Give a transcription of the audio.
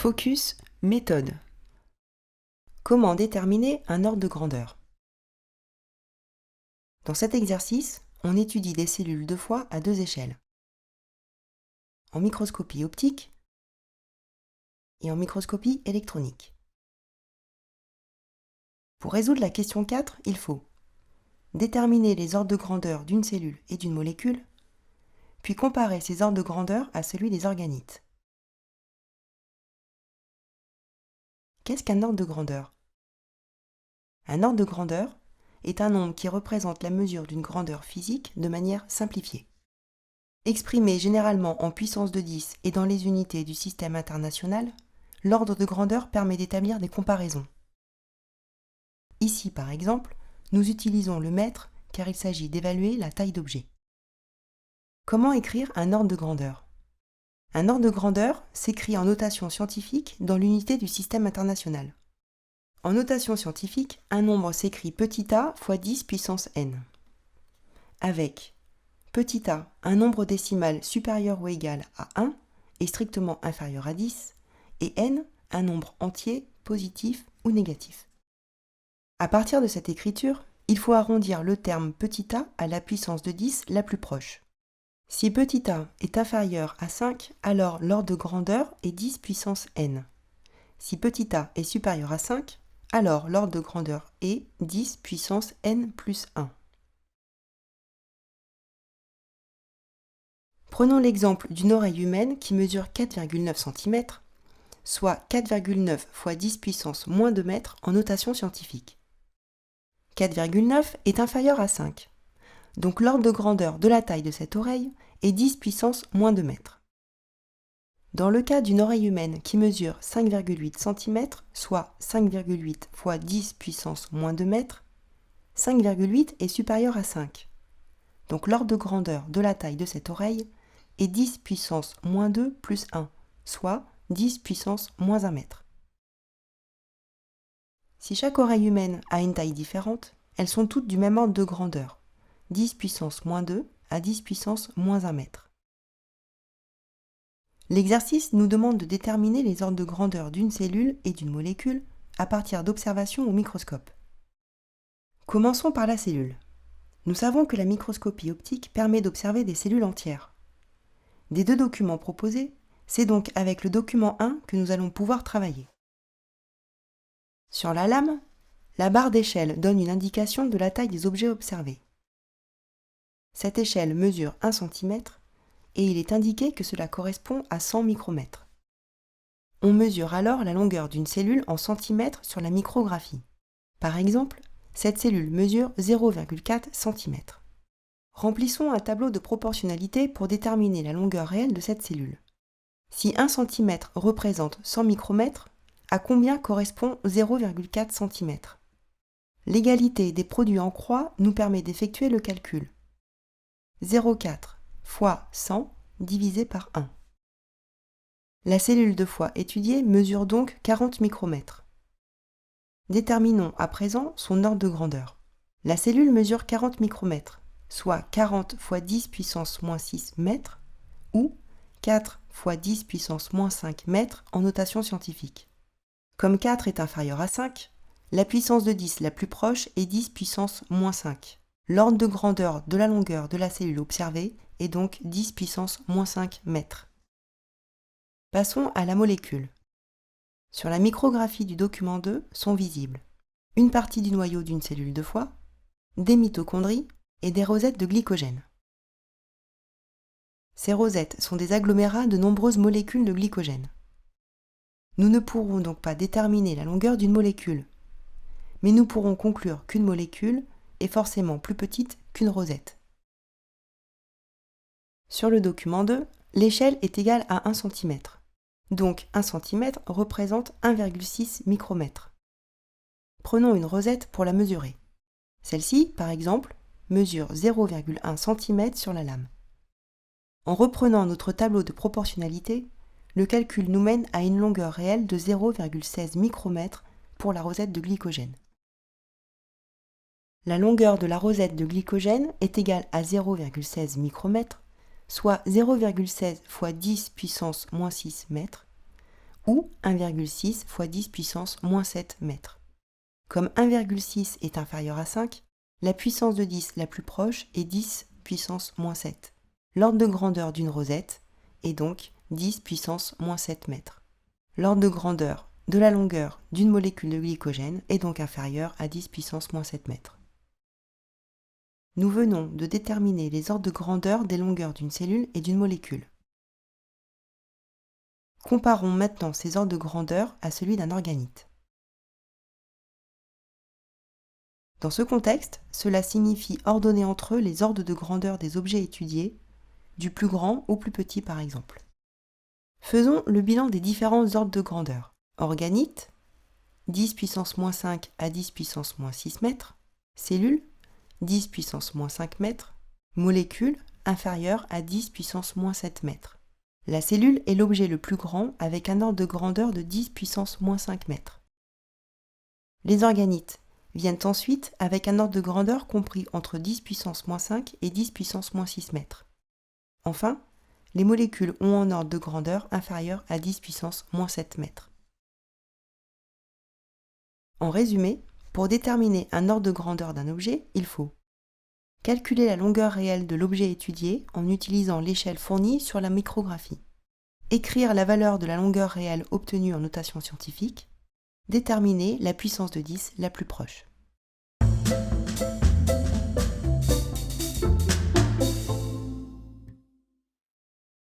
Focus, méthode. Comment déterminer un ordre de grandeur? Dans cet exercice, on étudie des cellules 2 fois à 2 échelles. En microscopie optique et en microscopie électronique. Pour résoudre la question 4, il faut déterminer les ordres de grandeur d'une cellule et d'une molécule, puis comparer ces ordres de grandeur à celui des organites. Qu'est-ce qu'un ordre de grandeur? Un ordre de grandeur est un nombre qui représente la mesure d'une grandeur physique de manière simplifiée. Exprimé généralement en puissance de 10 et dans les unités du système international, l'ordre de grandeur permet d'établir des comparaisons. Ici, par exemple, nous utilisons le mètre car il s'agit d'évaluer la taille d'objet. Comment écrire un ordre de grandeur? Un ordre de grandeur s'écrit en notation scientifique dans l'unité du système international. En notation scientifique, un nombre s'écrit petit a fois 10 puissance n, avec petit a, un nombre décimal supérieur ou égal à 1 et strictement inférieur à 10, et n, un nombre entier, positif ou négatif. À partir de cette écriture, il faut arrondir le terme petit a à la puissance de 10 la plus proche. Si petit a est inférieur à 5, alors l'ordre de grandeur est 10 puissance n. Si petit a est supérieur à 5, alors l'ordre de grandeur est 10 puissance n plus 1. Prenons l'exemple d'une oreille humaine qui mesure 4,9 cm, soit 4,9 fois 10 puissance moins 2 mètres en notation scientifique. 4,9 est inférieur à 5, donc l'ordre de grandeur de la taille de cette oreille est 10 puissance moins 2 mètres. Dans le cas d'une oreille humaine qui mesure 5,8 cm, soit 5,8 fois 10 puissance moins 2 mètres, 5,8 est supérieur à 5. Donc l'ordre de grandeur de la taille de cette oreille est 10 puissance moins 2 plus 1, soit 10 puissance moins 1 mètre. Si chaque oreille humaine a une taille différente, elles sont toutes du même ordre de grandeur, 10 puissance moins 2 à 10 puissance moins 1 mètre. L'exercice nous demande de déterminer les ordres de grandeur d'une cellule et d'une molécule à partir d'observations au microscope. Commençons par la cellule. Nous savons que la microscopie optique permet d'observer des cellules entières. Des deux documents proposés, c'est donc avec le document 1 que nous allons pouvoir travailler. Sur la lame, la barre d'échelle donne une indication de la taille des objets observés. Cette échelle mesure 1 cm et il est indiqué que cela correspond à 100 micromètres. On mesure alors la longueur d'une cellule en centimètres sur la micrographie. Par exemple, cette cellule mesure 0,4 cm. Remplissons un tableau de proportionnalité pour déterminer la longueur réelle de cette cellule. Si 1 cm représente 100 micromètres, à combien correspond 0,4 cm? L'égalité des produits en croix nous permet d'effectuer le calcul. 0,4 fois 100 divisé par 1. La cellule 2 fois étudiée mesure donc 40 micromètres. Déterminons à présent son ordre de grandeur. La cellule mesure 40 micromètres, soit 40 fois 10 puissance moins 6 mètres, ou 4 fois 10 puissance moins 5 mètres en notation scientifique. Comme 4 est inférieur à 5, la puissance de 10 la plus proche est 10 puissance moins 5. L'ordre de grandeur de la longueur de la cellule observée est donc 10 puissance moins 5 mètres. Passons à la molécule. Sur la micrographie du document 2 sont visibles une partie du noyau d'une cellule 2 fois, des mitochondries et des rosettes de glycogène. Ces rosettes sont des agglomérats de nombreuses molécules de glycogène. Nous ne pourrons donc pas déterminer la longueur d'une molécule, mais nous pourrons conclure qu'une molécule est forcément plus petite qu'une rosette. Sur le document 2, l'échelle est égale à 1 cm. Donc 1 cm représente 1,6 micromètre. Prenons une rosette pour la mesurer. Celle-ci, par exemple, mesure 0,1 cm sur la lame. En reprenant notre tableau de proportionnalité, le calcul nous mène à une longueur réelle de 0,16 micromètres pour la rosette de glycogène. La longueur de la rosette de glycogène est égale à 0,16 micromètres, soit 0,16 fois 10 puissance moins 6 mètres, ou 1,6 fois 10 puissance moins 7 mètres. Comme 1,6 est inférieur à 5, la puissance de 10 la plus proche est 10 puissance moins 7. L'ordre de grandeur d'une rosette est donc 10 puissance moins 7 mètres. L'ordre de grandeur de la longueur d'une molécule de glycogène est donc inférieur à 10 puissance moins 7 mètres. Nous venons de déterminer les ordres de grandeur des longueurs d'une cellule et d'une molécule. Comparons maintenant ces ordres de grandeur à celui d'un organite. Dans ce contexte, cela signifie ordonner entre eux les ordres de grandeur des objets étudiés, du plus grand au plus petit par exemple. Faisons le bilan des différents ordres de grandeur. Organite, 10 puissance moins 5 à 10 puissance moins 6 mètres. Cellule, 10 puissance moins 5 mètres. Molécule, inférieure à 10 puissance moins 7 mètres. La cellule est l'objet le plus grand avec un ordre de grandeur de 10 puissance moins 5 mètres. Les organites viennent ensuite avec un ordre de grandeur compris entre 10 puissance moins 5 et 10 puissance moins 6 mètres. Enfin, les molécules ont un ordre de grandeur inférieur à 10 puissance moins 7 mètres. En résumé, pour déterminer un ordre de grandeur d'un objet, il faut calculer la longueur réelle de l'objet étudié en utilisant l'échelle fournie sur la micrographie, écrire la valeur de la longueur réelle obtenue en notation scientifique, déterminer la puissance de 10 la plus proche.